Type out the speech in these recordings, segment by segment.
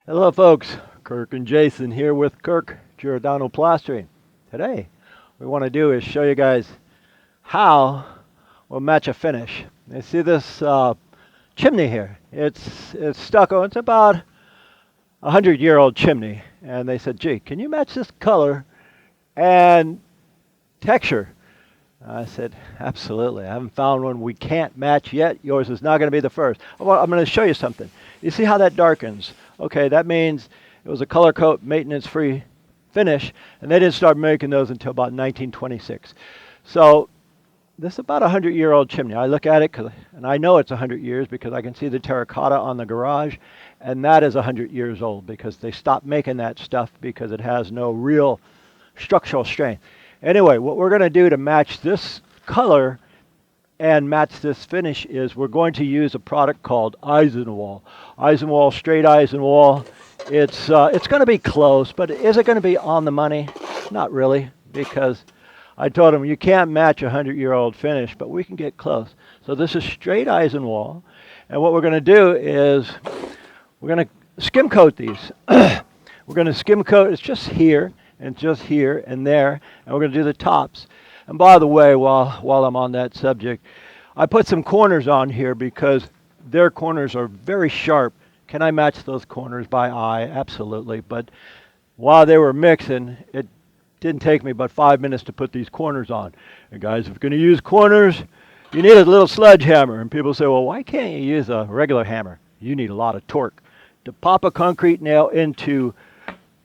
Hello folks, Kirk and Jason here with Kirk, Giordano Plastering. Today, what we want to do is show you guys how we'll match a finish. You see this chimney here? It's stucco. It's about a 100-year-old chimney. And they said, gee, can you match this color and texture? I said, absolutely. I haven't found one we can't match yet. Yours is not going to be the first. Well, I'm going to show you something. You see how that darkens? Okay, that means it was a color coat, maintenance-free finish, and they didn't start making those until about 1926. So this is about a 100-year-old chimney. I look at it, and I know it's 100 years because I can see the terracotta on the garage, and that is 100 years old because they stopped making that stuff because it has no real structural strength. Anyway, what we're going to do to match this color and match this finish is we're going to use a product called Eisenwall. Eisenwall, straight Eisenwall. It's going to be close, but is it going to be on the money? Not really, because I told them you can't match a 100-year-old finish, but we can get close. So this is straight Eisenwall, and what we're going to do is we're going to skim coat these. We're going to skim coat. It's just here and just here and there, and we're going to do the tops. And by the way, while I'm on that subject, I put some corners on here because their corners are very sharp. Can I match those corners by eye? Absolutely. But while they were mixing, it didn't take me but 5 minutes to put these corners on. And guys, if you're going to use corners, you need a little sledgehammer. And people say, well, why can't you use a regular hammer? You need a lot of torque. To pop a concrete nail into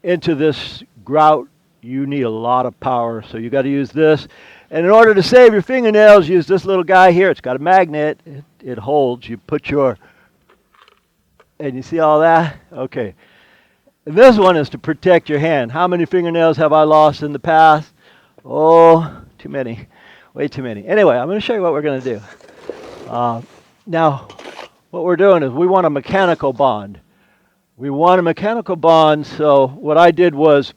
this grout, you need a lot of power, so you got to use this. And in order to save your fingernails, use this little guy here. It's got a magnet. It holds. You put your, and you see all that? Okay. And this one is to protect your hand. How many fingernails have I lost in the past? Oh, too many. Way too many. Anyway, I'm going to show you what we're going to do. Now, what we're doing is we want a mechanical bond. We want a mechanical bond, so what I did was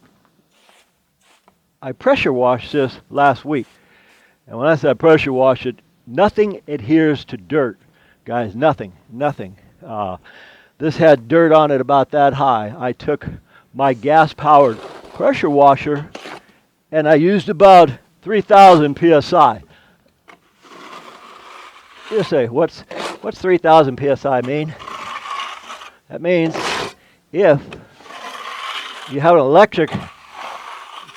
I pressure washed this last week. And when I say pressure wash it, nothing adheres to dirt. Guys, nothing. This had dirt on it about that high. I took my gas-powered pressure washer and I used about 3,000 psi. You say, what's 3,000 psi mean? That means if you have an electric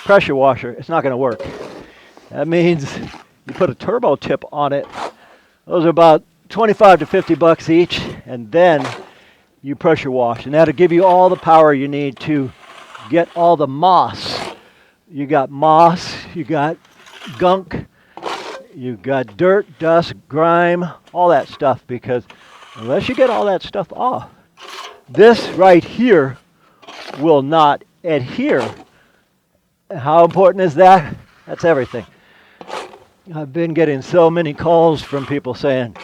pressure washer, it's not going to work. That means you put a turbo tip on it. Those are about 25 to 50 bucks each, and then you pressure wash, and that'll give you all the power you need to get all the moss. You got moss, you got gunk, you got dirt, dust, grime, all that stuff, because unless you get all that stuff off, this right here will not adhere. How important is that? That's everything. I've been getting so many calls from people saying,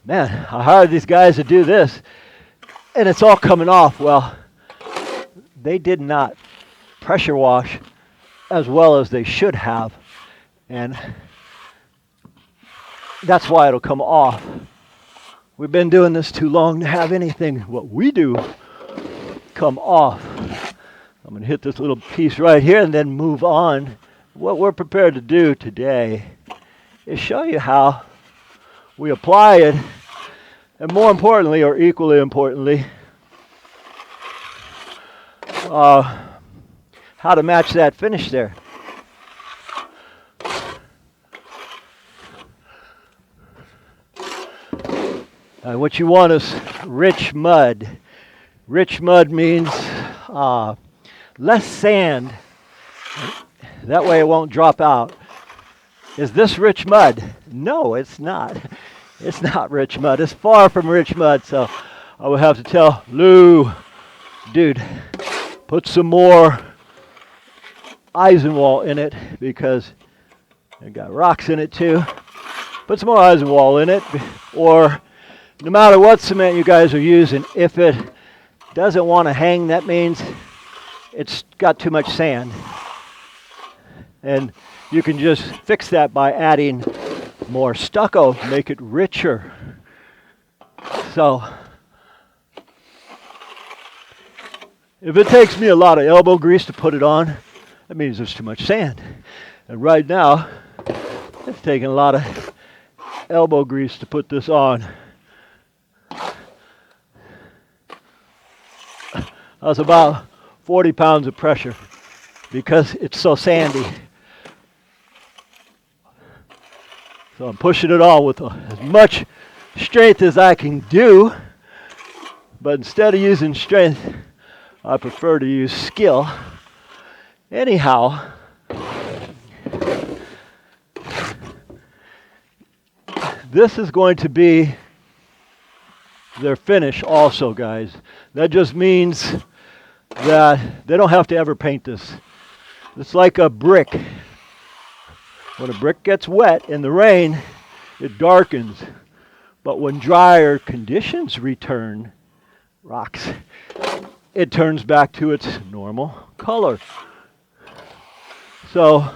man, I hired these guys to do this, and it's all coming off. Well, they did not pressure wash as well as they should have, and that's why it'll come off. We've been doing this too long to have anything, what we do, come off. I'm going to hit this little piece right here and then move on. What we're prepared to do today is show you how we apply it, and more importantly, or equally importantly, how to match that finish there. What you want is rich mud. Rich mud means less sand. That way it won't drop out. Is this rich mud? No, it's not. It's not rich mud. It's far from rich mud. So I would have to tell Lou, dude, put some more Eisenwall in it because it got rocks in it too. Put some more Eisenwall in it, or no matter what cement you guys are using, if it doesn't want to hang, that means it's got too much sand. And you can just fix that by adding more stucco, make it richer. So If it takes me a lot of elbow grease to put it on, that means there's too much sand. And right now, it's taking a lot of elbow grease to put this on. That's about 40 pounds of pressure because it's so sandy. So I'm pushing it on with as much strength as I can do, but instead of using strength, I prefer to use skill. Anyhow, this is going to be their finish also, guys. That just means that they don't have to ever paint this. It's like a brick. When a brick gets wet in the rain, it darkens. But when drier conditions return, rocks, it turns back to its normal color. So,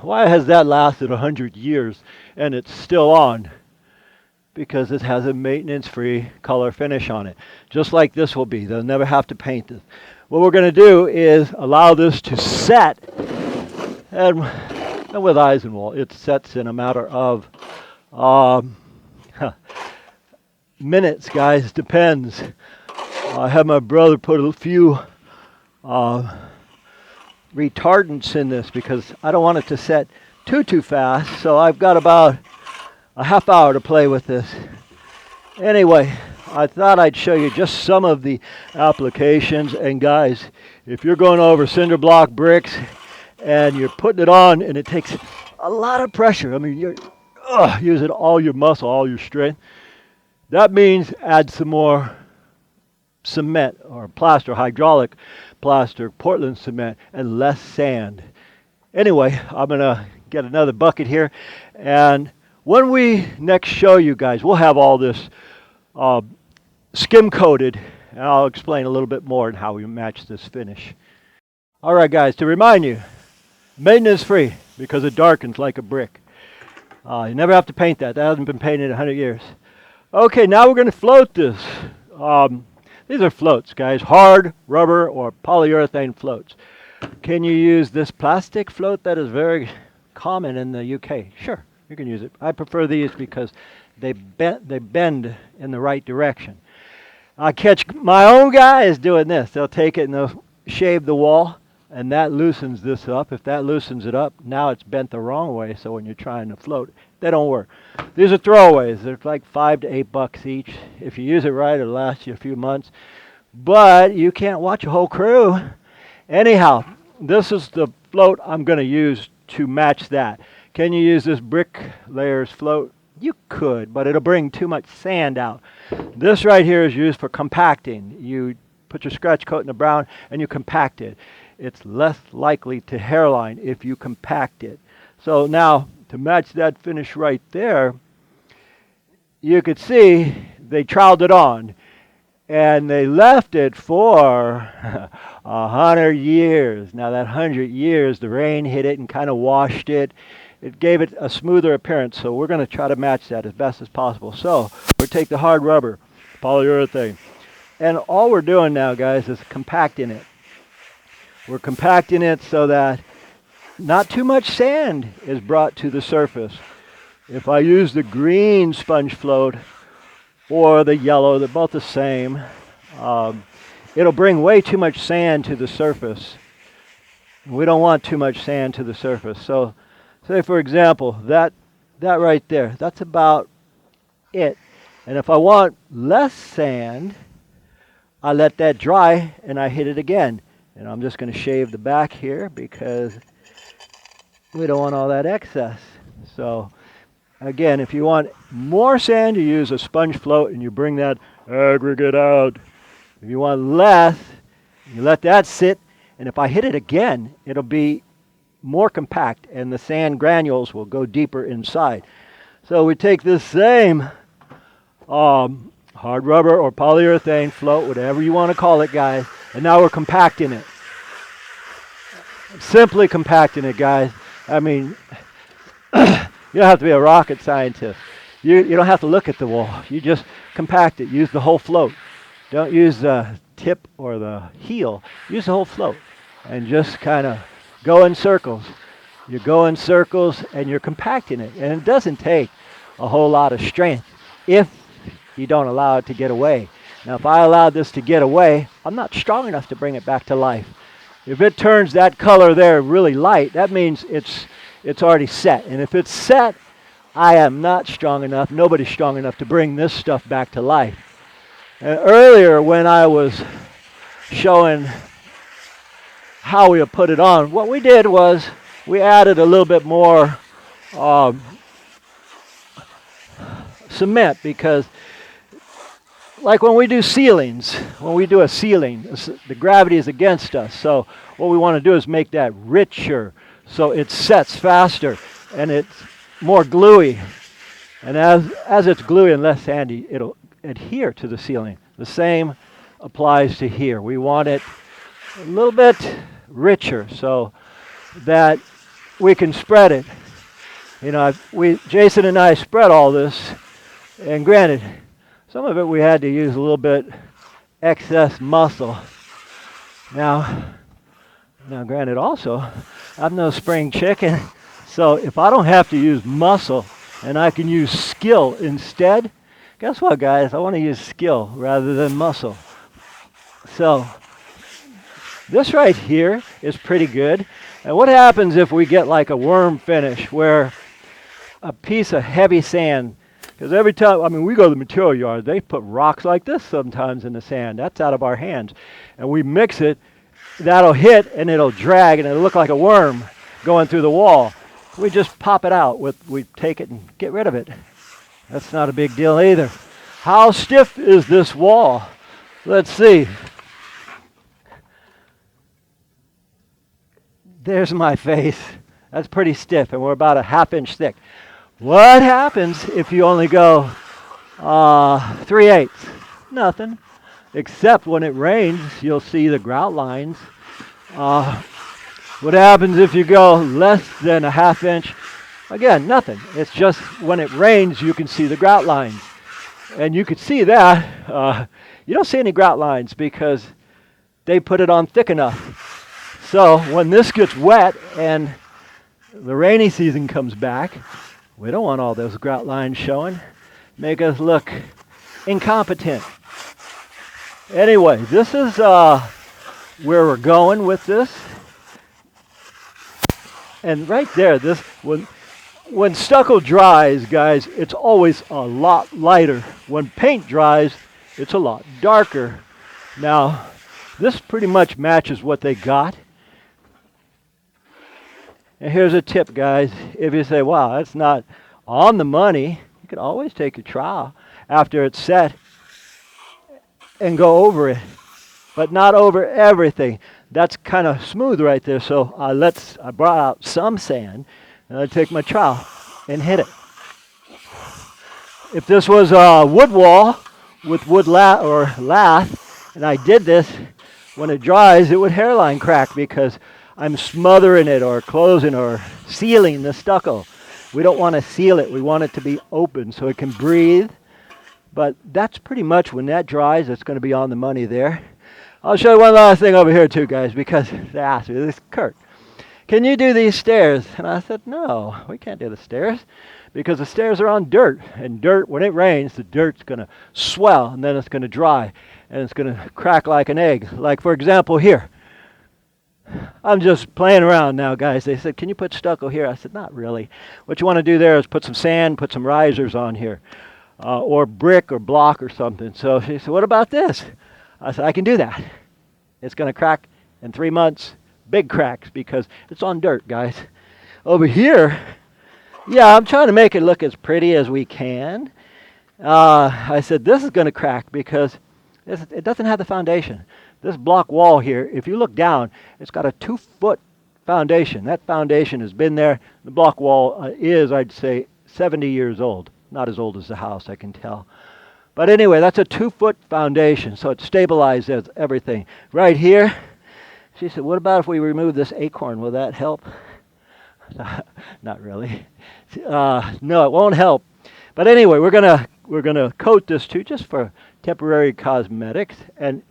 why has that lasted 100 years and it's still on? Because it has a maintenance-free color finish on it. Just like this will be. They'll never have to paint this. What we're going to do is allow this to set. And with Eisenwald, it sets in a matter of minutes, guys. Depends. I had my brother put a few retardants in this because I don't want it to set too fast. So I've got about a half hour to play with this. Anyway, I thought I'd show you just some of the applications. And guys, if you're going over cinder block bricks and you're putting it on and it takes a lot of pressure, I mean, you're using all your muscle, all your strength, that means add some more cement or plaster, hydraulic plaster, Portland cement, and less sand. Anyway, I'm going to get another bucket here, and when we next show you guys, we'll have all this skim coated, and I'll explain a little bit more on how we match this finish. All right, guys, to remind you, maintenance free because it darkens like a brick. You never have to paint that. That hasn't been painted in 100 years. Okay, now we're going to float this. These are floats, guys, hard rubber or polyurethane floats. Can you use this plastic float that is very common in the UK? Sure. You can use it. I prefer these because they bend in the right direction. I catch my own guys doing this. They'll take it and they'll shave the wall, and that loosens this up. If that loosens it up, now it's bent the wrong way, so when you're trying to float, they don't work. These are throwaways. They're like $5 to $8 each. If you use it right, it'll last you a few months. But you can't watch a whole crew. Anyhow, this is the float I'm going to use to match that. Can you use this brick layers float? You could, but it'll bring too much sand out. This right here is used for compacting. You put your scratch coat in the brown and you compact it. It's less likely to hairline if you compact it. So now, to match that finish right there, you could see they troweled it on. And they left it for 100 years. Now that 100 years, the rain hit it and kind of washed it. It gave it a smoother appearance, so we're going to try to match that as best as possible. So we'll take the hard rubber, polyurethane, and all we're doing now, guys, is compacting it. We're compacting it so that not too much sand is brought to the surface. If I use the green sponge float or the yellow, they're both the same, it'll bring way too much sand to the surface. We don't want too much sand to the surface. So say, for example, that right there, that's about it. And if I want less sand, I let that dry and I hit it again. And I'm just going to shave the back here because we don't want all that excess. So again, if you want more sand, you use a sponge float and you bring that aggregate out. If you want less, you let that sit. And if I hit it again, it'll be more compact and the sand granules will go deeper inside. So we take this same hard rubber or polyurethane float, whatever you want to call it, guys, and now we're compacting it. Simply compacting it, guys. I mean, you don't have to be a rocket scientist. You don't have to look at the wall. You just compact it. Use the whole float. Don't use tip or the heel, use the whole float and just kind of go in circles. You go in circles and you're compacting it. And it doesn't take a whole lot of strength if you don't allow it to get away. Now, if I allowed this to get away, I'm not strong enough to bring it back to life. If it turns that color there really light, that means it's already set. And if it's set, I am not strong enough, nobody's strong enough to bring this stuff back to life. Earlier when I was showing how we would put it on, what we did was we added a little bit more cement, because like when we do ceilings, when we do a ceiling, the gravity is against us. So what we want to do is make that richer so it sets faster and it's more gluey. And as it's gluey and less sandy, it'll adhere to the ceiling. The same applies to here. We want it a little bit richer so that we can spread it. You know, Jason and I spread all this, and granted, some of it we had to use a little bit excess muscle. Now granted also, I'm no spring chicken, so if I don't have to use muscle and I can use skill instead, guess what, guys? I want to use skill rather than muscle. So this right here is pretty good. And what happens if we get like a worm finish where a piece of heavy sand, because every time, I mean, we go to the material yard, they put rocks like this sometimes in the sand. That's out of our hands. And we mix it, that'll hit and it'll drag and it'll look like a worm going through the wall. We just pop it out. We take it and get rid of it. That's not a big deal either. How stiff is this wall? Let's see. There's my face. That's pretty stiff, and we're about a 1/2 inch thick. What happens if you only go 3/8? Nothing. Except when it rains, you'll see the grout lines. What happens if you go less than a 1/2 inch? Again, nothing. It's just when it rains, you can see the grout lines. And you can see that. You don't see any grout lines because they put it on thick enough. So when this gets wet and the rainy season comes back, we don't want all those grout lines showing. Make us look incompetent. Anyway, this is where we're going with this. And right there, when stucco dries, guys, it's always a lot lighter. When paint dries, it's a lot darker. Now, this pretty much matches what they got. And here's a tip, guys. If you say, wow, that's not on the money, you can always take a trowel after it's set and go over it, but not over everything. That's kind of smooth right there. So I brought out some sand, and I take my trowel and hit it. If this was a wood wall with wood lath, and I did this, when it dries, it would hairline crack because I'm smothering it or closing or sealing the stucco. We don't want to seal it. We want it to be open so it can breathe. But that's pretty much when that dries, it's going to be on the money there. I'll show you one last thing over here too, guys, because they asked me, this Kirk, can you do these stairs? And I said, no, we can't do the stairs because the stairs are on dirt. And dirt, when it rains, the dirt's going to swell and then it's going to dry and it's going to crack like an egg. Like, for example, here. I'm just playing around now, guys. They said, can you put stucco here? I said, not really. What you want to do there is put some sand, put some risers on here, or brick or block or something. So she said, what about this? I said, I can do that. It's going to crack in 3 months. Big cracks because it's on dirt, guys. Over here, yeah, I'm trying to make it look as pretty as we can. I said, this is going to crack because it doesn't have the foundation. This block wall here, if you look down, it's got a 2-foot foundation. That foundation has been there. The block wall is, I'd say, 70 years old. Not as old as the house, I can tell. But anyway, that's a 2-foot foundation, so it stabilizes everything. Right here, she said, what about if we remove this acorn? Will that help? Not really. No, it won't help. But anyway, we're gonna coat this too, just for temporary cosmetics. And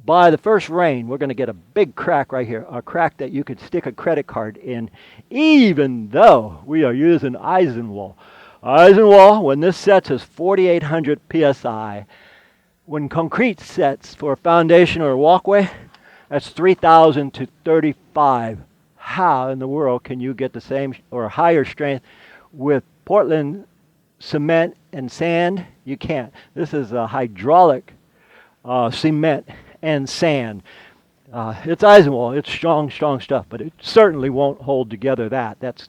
by the first rain, we're going to get a big crack right here, a crack that you could stick a credit card in, even though we are using Eisenwall. Eisenwall, when this sets, is 4,800 psi. When concrete sets for a foundation or a walkway, that's 3,000 to 35. How in the world can you get the same or higher strength with Portland cement and sand? You can't. This is a hydraulic cement and sand. It's Eisenwall. It's strong, strong stuff, but it certainly won't hold together that.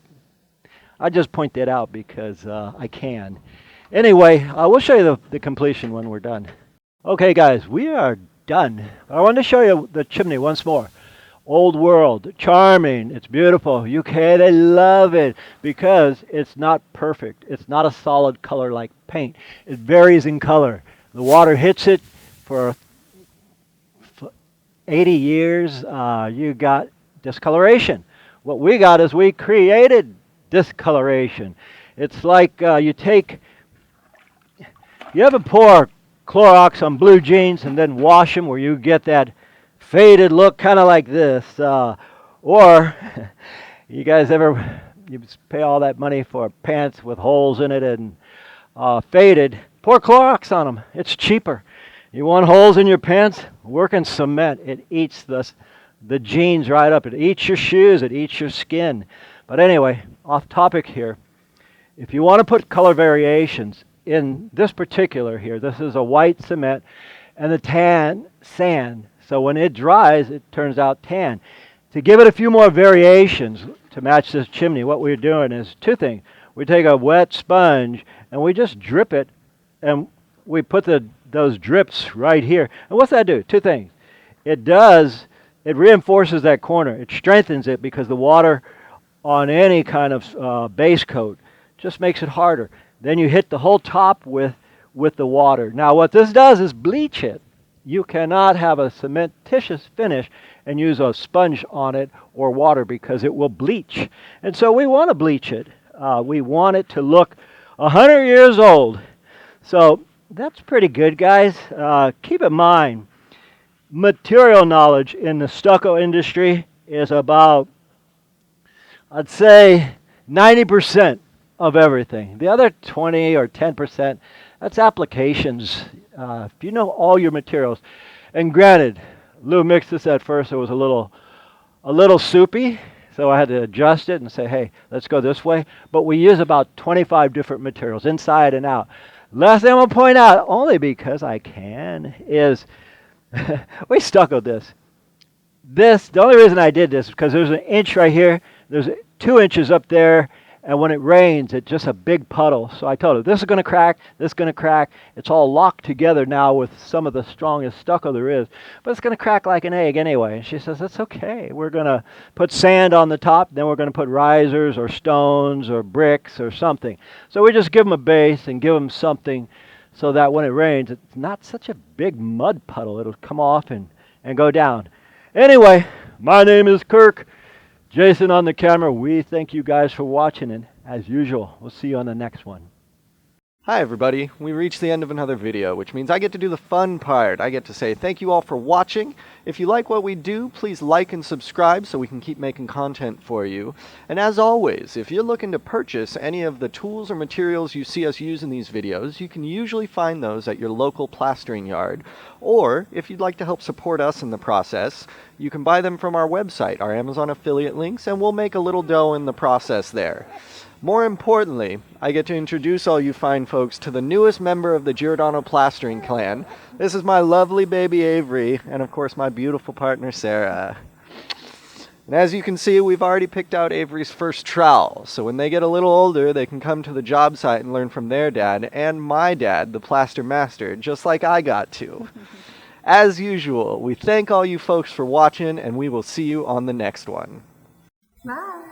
I just point that out because I can. Anyway, we'll show you the completion when we're done. Okay, guys, we are done. I want to show you the chimney once more. Old world, charming, it's beautiful. UK, they love it because it's not perfect. It's not a solid color like paint. It varies in color. The water hits it for 80 years, you got discoloration. What we got is we created discoloration. It's like you ever pour Clorox on blue jeans and then wash them where you get that faded look kind of like this. Or you guys ever pay all that money for pants with holes in it and faded, pour Clorox on them. It's cheaper. You want holes in your pants? Work in cement. It eats the jeans right up. It eats your shoes. It eats your skin. But anyway, off topic here. If you want to put color variations in this particular here, this is a white cement and the tan sand. So when it dries, it turns out tan. To give it a few more variations to match this chimney, what we're doing is two things. We take a wet sponge and we just drip it, and we put those drips right here. And what's that do? Two things. It reinforces that corner. It strengthens it because the water on any kind of base coat just makes it harder. Then you hit the whole top with the water. Now what this does is bleach it. You cannot have a cementitious finish and use a sponge on it or water because it will bleach. And so we want to bleach it. We want it to look 100 years old. So that's pretty good, guys. Keep in mind, material knowledge in the stucco industry is about, I'd say, 90% of everything. The other 20 or 10%, that's applications. If you know all your materials, and granted, Lou mixed this at first, it was a little soupy, so I had to adjust it and say, hey, let's go this way. But we use about 25 different materials, inside and out. Last thing I'm going to point out, only because I can, is we stuccoed this. The only reason I did this is because there's an inch right here, there's 2 inches up there, and when it rains, it's just a big puddle. So I told her, this is going to crack, this is going to crack. It's all locked together now with some of the strongest stucco there is, but it's going to crack like an egg anyway. And she says, that's okay. We're going to put sand on the top, then we're going to put risers or stones or bricks or something. So we just give them a base and give them something so that when it rains, it's not such a big mud puddle. It'll come off and go down. Anyway, my name is Kirk. Jason on the camera. We thank you guys for watching, and as usual, we'll see you on the next one. Hi everybody, we reached the end of another video, which means I get to do the fun part. I get to say thank you all for watching. If you like what we do, please like and subscribe so we can keep making content for you. And as always, if you're looking to purchase any of the tools or materials you see us use in these videos, you can usually find those at your local plastering yard. Or, if you'd like to help support us in the process, you can buy them from our website, our Amazon affiliate links, and we'll make a little dough in the process there. More importantly, I get to introduce all you fine folks to the newest member of the Giordano Plastering clan. This is my lovely baby Avery, and of course my beautiful partner Sarah. And as you can see, we've already picked out Avery's first trowel, so when they get a little older, they can come to the job site and learn from their dad, and my dad, the plaster master, just like I got to. As usual, we thank all you folks for watching, and we will see you on the next one. Bye.